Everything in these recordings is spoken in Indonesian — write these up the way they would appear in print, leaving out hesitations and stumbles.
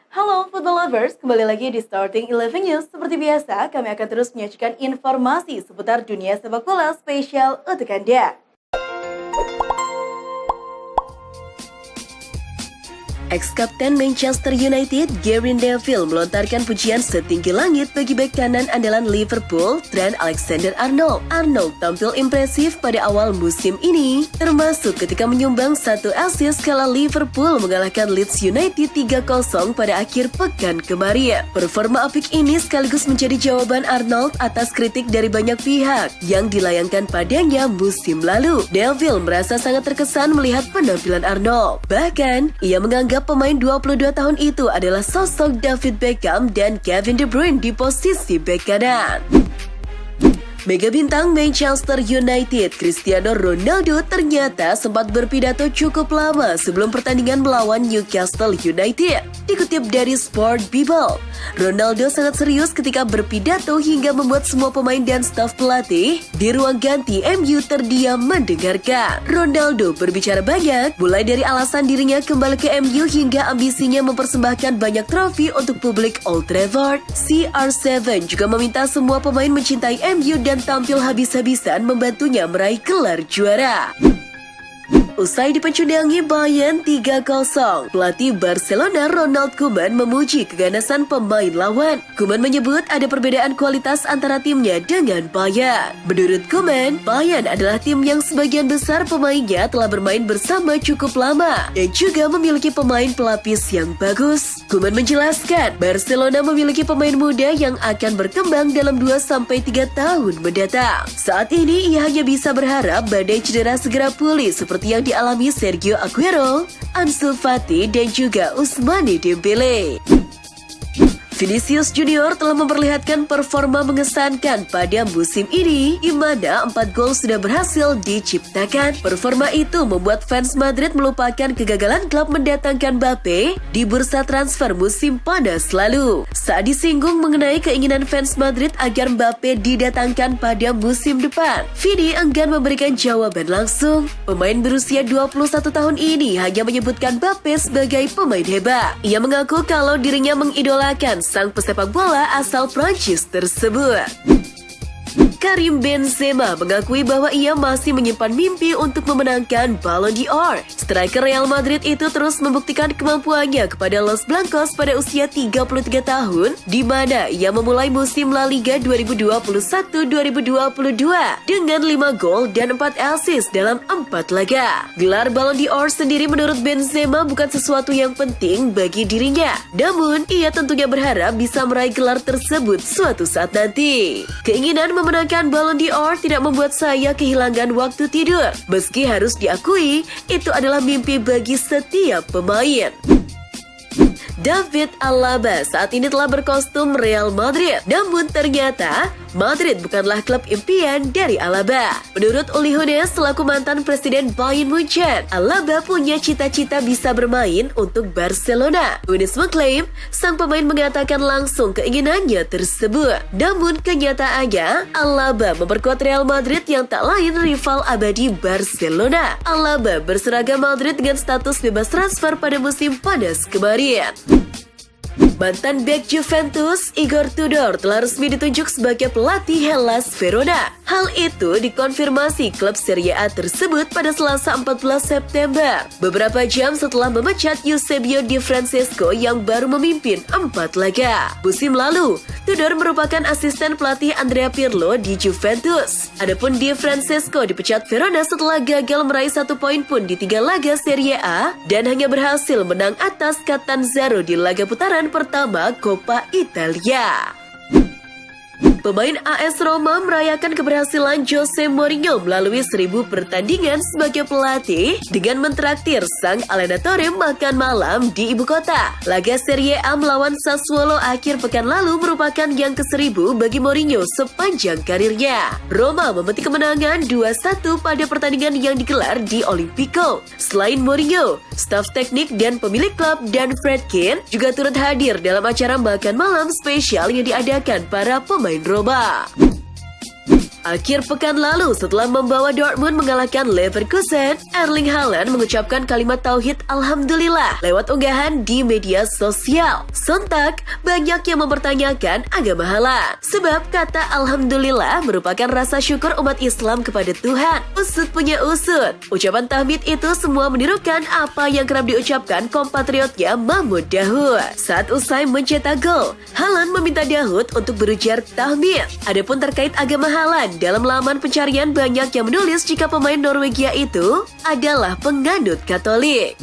Halo football lovers, kembali lagi di Starting 11 News. Seperti biasa, kami akan terus menyajikan informasi seputar dunia sepak bola spesial untuk Anda. Ex-kapten Manchester United, Gary Neville melontarkan pujian setinggi langit bagi bek kanan andalan Liverpool, Trent Alexander-Arnold. Arnold tampil impresif pada awal musim ini, termasuk ketika menyumbang satu assist kala Liverpool mengalahkan Leeds United 3-0 pada akhir pekan kemarin. Performa apik ini sekaligus menjadi jawaban Arnold atas kritik dari banyak pihak yang dilayangkan padanya musim lalu. Neville merasa sangat terkesan melihat penampilan Arnold. Bahkan, ia menganggap pemain 22 tahun itu adalah sosok David Beckham dan Kevin De Bruyne di posisi bek kanan. Mega bintang Manchester United, Cristiano Ronaldo ternyata sempat berpidato cukup lama sebelum pertandingan melawan Newcastle United. Dikutip dari Sport Bible, Ronaldo sangat serius ketika berpidato hingga membuat semua pemain dan staf pelatih di ruang ganti MU terdiam mendengarkan. Ronaldo berbicara banyak, mulai dari alasan dirinya kembali ke MU hingga ambisinya mempersembahkan banyak trofi untuk publik Old Trafford. CR7 juga meminta semua pemain mencintai MU dan tampil habis-habisan membantunya meraih gelar juara. Usai dipencundangi Bayern 3-0, pelatih Barcelona Ronald Koeman memuji keganasan pemain lawan. Koeman menyebut ada perbedaan kualitas antara timnya dengan Bayern. Menurut Koeman, Bayern adalah tim yang sebagian besar pemainnya telah bermain bersama cukup lama dan juga memiliki pemain pelapis yang bagus. Koeman menjelaskan, Barcelona memiliki pemain muda yang akan berkembang dalam 2-3 tahun mendatang. Saat ini ia hanya bisa berharap badai cedera segera pulih seperti yang dialami Sergio Aguero, Ansu Fati, dan juga Ousmane Dembele. Vinicius Junior telah memperlihatkan performa mengesankan pada musim ini, di mana 4 gol sudah berhasil diciptakan. Performa itu membuat fans Madrid melupakan kegagalan klub mendatangkan Mbappe di bursa transfer musim panas lalu. Saat disinggung mengenai keinginan fans Madrid agar Mbappe didatangkan pada musim depan, Vini enggan memberikan jawaban langsung. Pemain berusia 21 tahun ini hanya menyebutkan Mbappe sebagai pemain hebat. Ia mengaku kalau dirinya mengidolakan sang pesepak bola asal Prancis tersebut. Karim Benzema mengakui bahwa ia masih menyimpan mimpi untuk memenangkan Ballon d'Or. Striker Real Madrid itu terus membuktikan kemampuannya kepada Los Blancos pada usia 33 tahun, di mana ia memulai musim La Liga 2021-2022 dengan 5 gol dan 4 assist dalam 4 laga. Gelar Ballon d'Or sendiri menurut Benzema bukan sesuatu yang penting bagi dirinya, namun ia tentunya berharap bisa meraih gelar tersebut suatu saat nanti. Keinginan memenangkan Ballon d'Or tidak membuat saya kehilangan waktu tidur. Meski harus diakui, itu adalah mimpi bagi setiap pemain. David Alaba saat ini telah berkostum Real Madrid, namun ternyata Madrid bukanlah klub impian dari Alaba. Menurut Uli Hoeneß selaku mantan presiden Bayern Munchen, Alaba punya cita-cita bisa bermain untuk Barcelona. Hoeneß mengklaim sang pemain mengatakan langsung keinginannya tersebut. Namun kenyataannya, Alaba memperkuat Real Madrid yang tak lain rival abadi Barcelona. Alaba berseragam Madrid dengan status bebas transfer pada musim panas kemarin. Mantan bek Juventus, Igor Tudor telah resmi ditunjuk sebagai pelatih Hellas Verona. Hal itu dikonfirmasi klub Serie A tersebut pada Selasa 14 September, beberapa jam setelah memecat Eusebio Di Francesco yang baru memimpin 4 laga. Musim lalu, Tudor merupakan asisten pelatih Andrea Pirlo di Juventus. Adapun Di Francesco dipecat Verona setelah gagal meraih 1 poin pun di 3 laga Serie A dan hanya berhasil menang atas Catanzaro di laga putaran pertama Coppa Italia. Pemain AS Roma merayakan keberhasilan Jose Mourinho melalui 1000 pertandingan sebagai pelatih dengan mentraktir sang Allenatore makan malam di ibu kota. Laga Serie A melawan Sassuolo akhir pekan lalu merupakan yang ke-1000 bagi Mourinho sepanjang karirnya. Roma memetik kemenangan 2-1 pada pertandingan yang digelar di Olimpico. Selain Mourinho, staf teknik dan pemilik klub dan Friedkin juga turut hadir dalam acara makan malam spesial yang diadakan para pemain Roma. Akhir pekan lalu, setelah membawa Dortmund mengalahkan Leverkusen, Erling Haaland mengucapkan kalimat tauhid Alhamdulillah lewat unggahan di media sosial. Sontak, banyak yang mempertanyakan agama Haaland. Sebab kata Alhamdulillah merupakan rasa syukur umat Islam kepada Tuhan. Usut punya usut. Ucapan tahmid itu semua menirukan apa yang kerap diucapkan kompatriotnya Mahmud Dahoud. Saat usai mencetak gol, Haaland meminta Dahoud untuk berujar tahmid. Adapun terkait agama Haaland, dalam laman pencarian banyak yang menulis jika pemain Norwegia itu adalah penganut Katolik.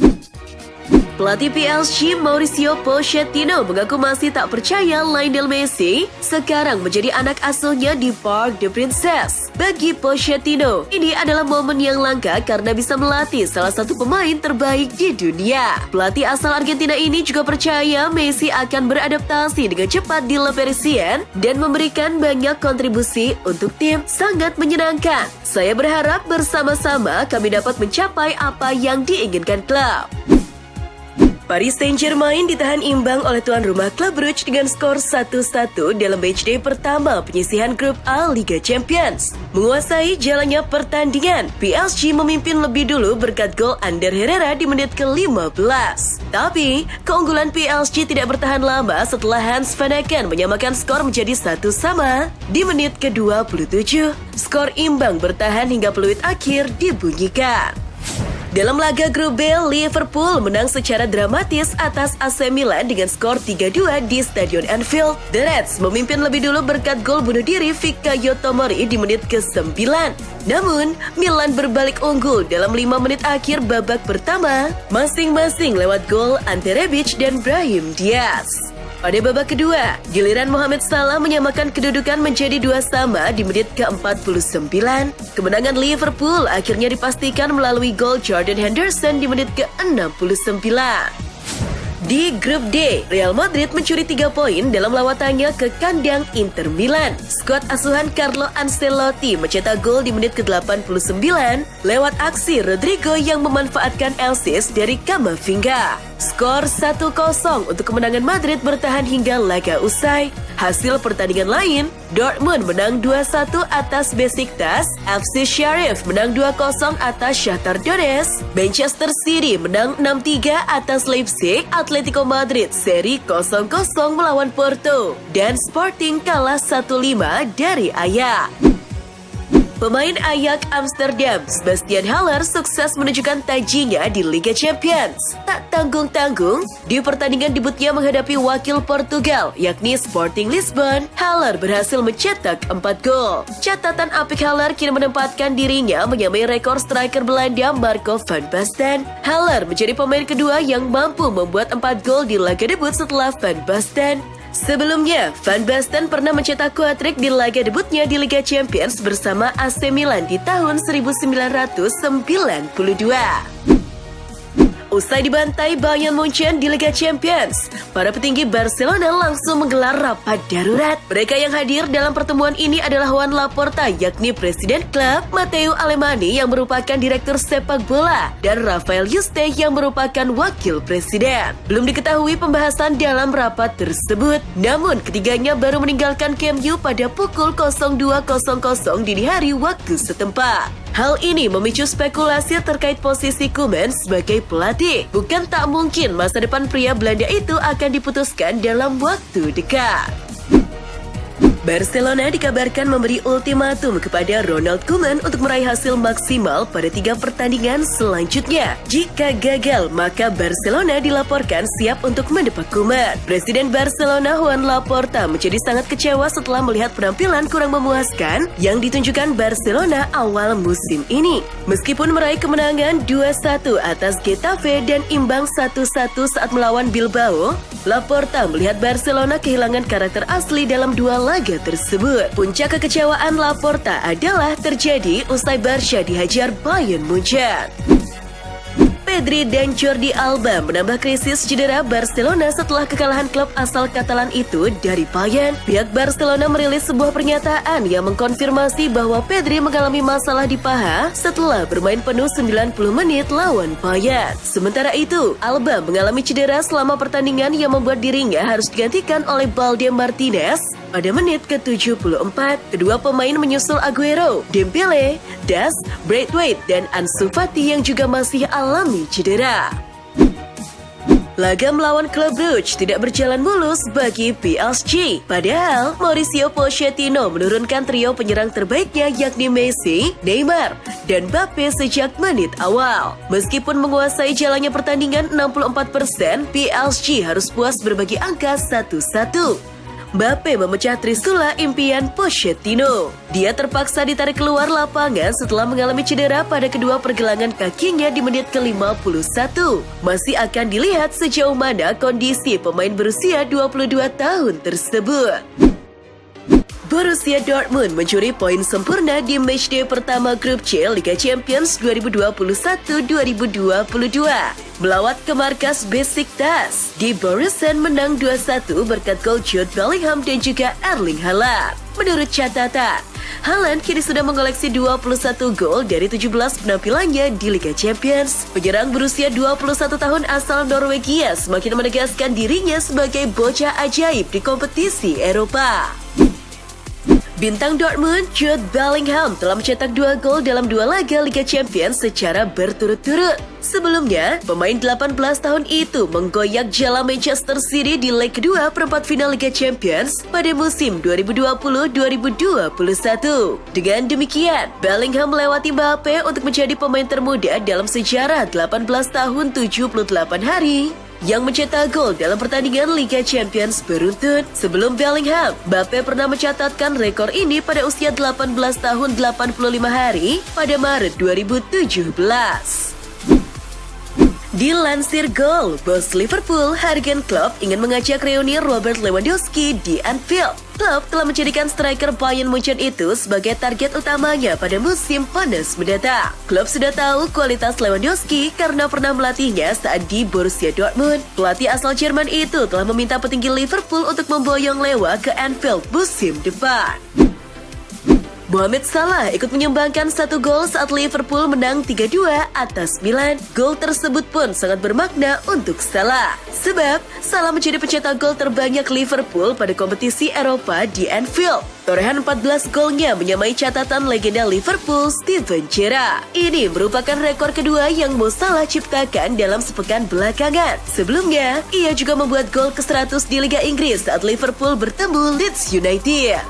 Pelatih PSG Mauricio Pochettino mengaku masih tak percaya Lionel Messi sekarang menjadi anak asuhnya di Parc des Princes. Bagi Pochettino, ini adalah momen yang langka karena bisa melatih salah satu pemain terbaik di dunia. Pelatih asal Argentina ini juga percaya Messi akan beradaptasi dengan cepat di Le Parisien dan memberikan banyak kontribusi untuk tim. Sangat menyenangkan. Saya berharap bersama-sama kami dapat mencapai apa yang diinginkan klub. Paris Saint-Germain ditahan imbang oleh tuan rumah Club Brugge dengan skor 1-1 dalam matchday pertama penyisihan grup A Liga Champions. Menguasai jalannya pertandingan, PSG memimpin lebih dulu berkat gol Ander Herrera di menit ke-15. Tapi, keunggulan PSG tidak bertahan lama setelah Hans van Aken menyamakan skor menjadi 1-1 di menit ke-27. Skor imbang bertahan hingga peluit akhir dibunyikan. Dalam laga grup B, Liverpool menang secara dramatis atas AC Milan dengan skor 3-2 di Stadion Anfield. The Reds memimpin lebih dulu berkat gol bunuh diri Fikayo Tomori di menit ke-9. Namun, Milan berbalik unggul dalam 5 menit akhir babak pertama, masing-masing lewat gol Ante Rebic dan Brahim Diaz. Pada babak kedua, giliran Mohamed Salah menyamakan kedudukan menjadi 2-2 di menit ke-49. Kemenangan Liverpool akhirnya dipastikan melalui gol Jordan Henderson di menit ke-69. Di grup D, Real Madrid mencuri 3 poin dalam lawatannya ke kandang Inter Milan. Skuad asuhan Carlo Ancelotti mencetak gol di menit ke-89 lewat aksi Rodrigo yang memanfaatkan assist dari Camavinga. Skor 1-0 untuk kemenangan Madrid bertahan hingga laga usai. Hasil pertandingan lain, Dortmund menang 2-1 atas Besiktas, FC Sheriff menang 2-0 atas Shakhtar Donetsk, Manchester City menang 6-3 atas Leipzig, Atletico Madrid seri 0-0 melawan Porto, dan Sporting kalah 1-5 dari Ajax. Pemain Ajax Amsterdam, Sebastian Haller sukses menunjukkan tajinya di Liga Champions. Tak tanggung-tanggung, di pertandingan debutnya menghadapi wakil Portugal, yakni Sporting Lisbon, Haller berhasil mencetak 4 gol. Catatan apik Haller kini menempatkan dirinya menyamai rekor striker Belanda Marco van Basten. Haller menjadi pemain kedua yang mampu membuat 4 gol di laga debut setelah Van Basten. Sebelumnya, Van Basten pernah mencetak hat-trick di laga debutnya di Liga Champions bersama AC Milan di tahun 1992. Usai dibantai Bayern Munchen di Liga Champions, para petinggi Barcelona langsung menggelar rapat darurat. Mereka yang hadir dalam pertemuan ini adalah Joan Laporta, yakni presiden klub, Matteo Alemany yang merupakan direktur sepak bola, dan Rafael Yuste yang merupakan wakil presiden. Belum diketahui pembahasan dalam rapat tersebut, namun ketiganya baru meninggalkan Camp Nou pada pukul 02.00 dini hari waktu setempat. Hal ini memicu spekulasi terkait posisi Koeman sebagai pelatih. Bukan tak mungkin masa depan pria Belanda itu akan diputuskan dalam waktu dekat. Barcelona dikabarkan memberi ultimatum kepada Ronald Koeman untuk meraih hasil maksimal pada 3 pertandingan selanjutnya. Jika gagal, maka Barcelona dilaporkan siap untuk mendepak Koeman. Presiden Barcelona Joan Laporta menjadi sangat kecewa setelah melihat penampilan kurang memuaskan yang ditunjukkan Barcelona awal musim ini. Meskipun meraih kemenangan 2-1 atas Getafe dan imbang 1-1 saat melawan Bilbao, Laporta melihat Barcelona kehilangan karakter asli dalam 2 laga tersebut. Puncak kekecewaan Laporta adalah terjadi usai Barca dihajar Bayern Munchen. Pedri dan Jordi Alba menambah krisis cedera Barcelona setelah kekalahan klub asal Katalan itu dari Bayern. Pihak Barcelona merilis sebuah pernyataan yang mengkonfirmasi bahwa Pedri mengalami masalah di paha setelah bermain penuh 90 menit lawan Bayern. Sementara itu, Alba mengalami cedera selama pertandingan yang membuat dirinya harus digantikan oleh Balde Martinez pada menit ke-74. Kedua pemain menyusul Aguero, Dembele, Das, Braithwaite, dan Ansu Fati yang juga masih alami cedera. Laga melawan klub Brugge tidak berjalan mulus bagi PSG. Padahal Mauricio Pochettino menurunkan trio penyerang terbaiknya yakni Messi, Neymar, dan Mbappe sejak menit awal. Meskipun menguasai jalannya pertandingan 64%, PSG harus puas berbagi angka 1-1. Mbappe memecah trisula impian Pochettino. Dia terpaksa ditarik keluar lapangan setelah mengalami cedera pada kedua pergelangan kakinya di menit ke-51. Masih akan dilihat sejauh mana kondisi pemain berusia 22 tahun tersebut. Borussia Dortmund mencuri poin sempurna di matchday pertama grup C Liga Champions 2021-2022. Melawat ke markas Besiktas, di Borussen menang 2-1 berkat gol Jude Bellingham dan juga Erling Haaland. Menurut catatan, Haaland kini sudah mengoleksi 21 gol dari 17 penampilannya di Liga Champions. Penyerang berusia 21 tahun asal Norwegia semakin menegaskan dirinya sebagai bocah ajaib di kompetisi Eropa. Bintang Dortmund, Jude Bellingham telah mencetak 2 gol dalam 2 laga Liga Champions secara berturut-turut. Sebelumnya, pemain 18 tahun itu menggoyak jala Manchester City di leg kedua perempat final Liga Champions pada musim 2020-2021. Dengan demikian, Bellingham melewati Mbappe untuk menjadi pemain termuda dalam sejarah 18 tahun 78 hari yang mencetak gol dalam pertandingan Liga Champions beruntun. Sebelum Bellingham, Mbappe pernah mencatatkan rekor ini pada usia 18 tahun 85 hari pada Maret 2017. Dilansir Goal, bos Liverpool Jurgen Klopp ingin mengajak reuni Robert Lewandowski di Anfield. Klopp telah menjadikan striker Bayern Munchen itu sebagai target utamanya pada musim panas mendatang. Klopp sudah tahu kualitas Lewandowski karena pernah melatihnya saat di Borussia Dortmund. Pelatih asal Jerman itu telah meminta petinggi Liverpool untuk memboyong Lewa ke Anfield musim depan. Mohamed Salah ikut menyumbangkan 1 gol saat Liverpool menang 3-2 atas Milan. Gol tersebut pun sangat bermakna untuk Salah, sebab Salah menjadi pencetak gol terbanyak Liverpool pada kompetisi Eropa di Anfield. Torehan 14 golnya menyamai catatan legenda Liverpool Steven Gerrard. Ini merupakan rekor kedua yang Mo Salah ciptakan dalam sepekan belakangan. Sebelumnya, ia juga membuat gol ke-100 di Liga Inggris saat Liverpool bertemu Leeds United.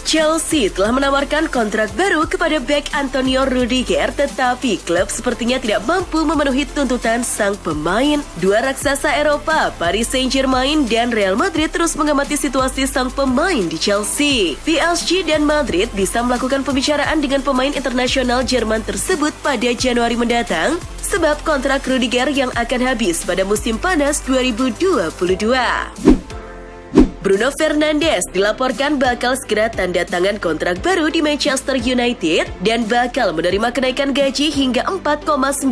Chelsea telah menawarkan kontrak baru kepada bek Antonio Rudiger, tetapi klub sepertinya tidak mampu memenuhi tuntutan sang pemain. Dua raksasa Eropa, Paris Saint-Germain dan Real Madrid terus mengamati situasi sang pemain di Chelsea. PSG dan Madrid bisa melakukan pembicaraan dengan pemain internasional Jerman tersebut pada Januari mendatang, sebab kontrak Rudiger yang akan habis pada musim panas 2022. Bruno Fernandes dilaporkan bakal segera tanda tangan kontrak baru di Manchester United dan bakal menerima kenaikan gaji hingga 4,92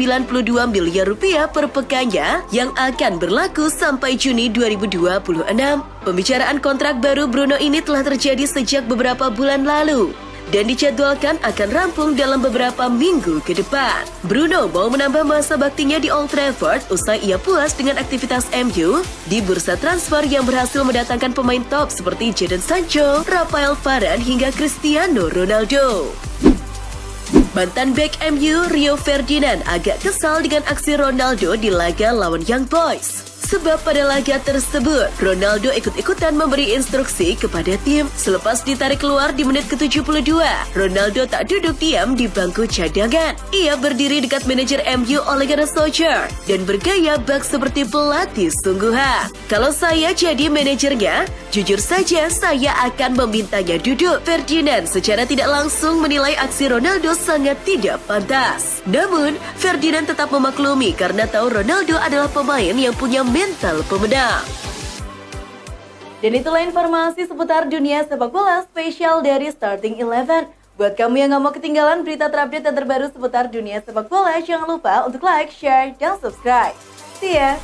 miliar rupiah per pekannya yang akan berlaku sampai Juni 2026. Pembicaraan kontrak baru Bruno ini telah terjadi sejak beberapa bulan lalu dan dijadwalkan akan rampung dalam beberapa minggu ke depan. Bruno mau menambah masa baktinya di Old Trafford usai ia puas dengan aktivitas MU di bursa transfer yang berhasil mendatangkan pemain top seperti Jadon Sancho, Rafael Varane hingga Cristiano Ronaldo. Mantan bek MU Rio Ferdinand agak kesal dengan aksi Ronaldo di laga lawan Young Boys. Sebab pada laga tersebut, Ronaldo ikut-ikutan memberi instruksi kepada tim. Selepas ditarik keluar di menit ke-72, Ronaldo tak duduk diam di bangku cadangan. Ia berdiri dekat manajer MU Ole Gunnar Solskjaer dan bergaya bak seperti pelatih sungguhan. Kalau saya jadi manajernya, jujur saja saya akan memintanya duduk. Ferdinand secara tidak langsung menilai aksi Ronaldo sangat tidak pantas. Namun, Ferdinand tetap memaklumi karena tahu Ronaldo adalah pemain yang punya mental pemenang. Dan itulah informasi seputar dunia sepak bola spesial dari Starting 11. Buat kamu yang gak mau ketinggalan berita terupdate dan terbaru seputar dunia sepak bola, jangan lupa untuk like, share, dan subscribe. See ya!